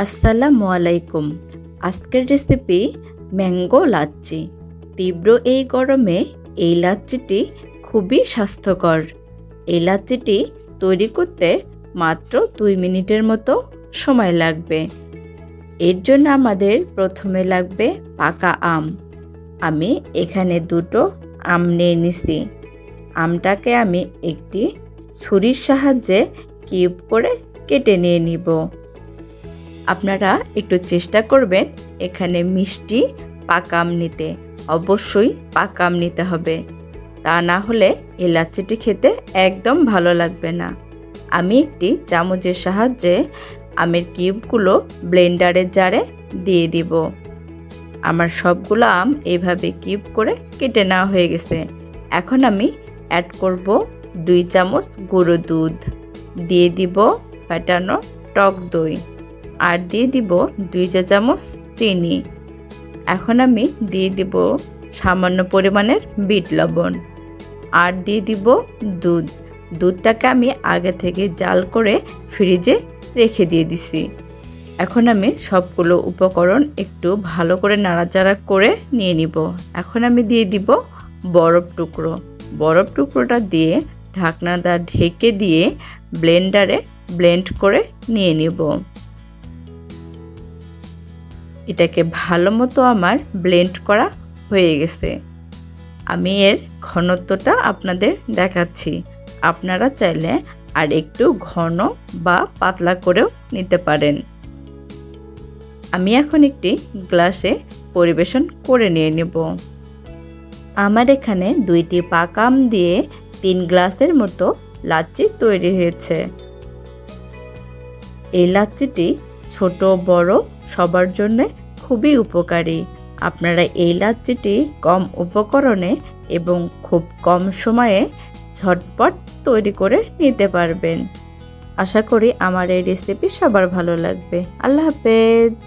আসসালামু আলাইকুম। আজকের রেসিপি ম্যাঙ্গো লাচ্ছি। তীব্র এই গরমে এই লাচ্ছিটি খুবই স্বাস্থ্যকর। এই লাচ্ছিটি তৈরি করতে মাত্র 2 মিনিটের মতো সময় লাগবে। এর জন্য আমাদের প্রথমে লাগবে পাকা আম। আমি এখানে 2টো আম নিয়ে নিছি। আমটাকে আমি একটি ছুরির সাহায্যে কিউব করে কেটে নিয়ে নিব। আপনারা একটু চেষ্টা করবেন এখানে মিষ্টি পাকা আম নিতে। অবশ্যই পাকা আম নিতে হবে, তা না হলে এই লাচ্ছিটি খেতে একদম ভালো লাগবে না। আমি একটি চামচের সাহায্যে আমের কিউবগুলো ব্লেন্ডারের জারে দিয়ে দিব। আমার সবগুলো আম এইভাবে কিউব করে কেটে নেওয়া হয়ে গেছে। এখন আমি অ্যাড করব 2 চামচ গুঁড়ো দুধ, দিয়ে দিব ফেটানো টক দই, আর দিয়ে দিব 2 চা চামচ চিনি। এখন আমি দিয়ে দিব সামান্য পরিমাণের বিট লবণ, আর দিয়ে দিব দুধ। দুধটাকে আমি আগে থেকে জাল করে ফ্রিজে রেখে দিয়ে দিছি। এখন আমি সবগুলো উপকরণ একটু ভালো করে নাড়াচাড়া করে নিয়ে নিব। এখন আমি দিয়ে দিব বরফ টুকরো। বরফ টুকরোটা দিয়ে ঢাকনাটা ঢেকে দিয়ে ব্লেন্ডারে ব্লেন্ড করে নিয়ে নিব। এটাকে ভালো মতো আমার ব্লেন্ড করা হয়ে গেছে। আমি এর ঘনত্বটা আপনাদের দেখাচ্ছি। আপনারা চাইলে আর একটু ঘন বা পাতলা করেও নিতে পারেন। আমি এখন একটি গ্লাসে পরিবেশন করে নিয়ে নেব। আমার এখানে 2টি পাকা আম দিয়ে 3 গ্লাসের মতো লাচ্ছি তৈরি হয়েছে। এই লাচ্ছিটি ছোট বড় সবার জন্য খুবই উপকারী। আপনারা এই লাচ্ছিটি কম উপকরণে এবং খুব কম সময়ে ঝটপট তৈরি করে নিতে পারবেন। আশা করি আমার এই রেসিপি সবার ভালো লাগবে। আল্লাহ হাফেজ।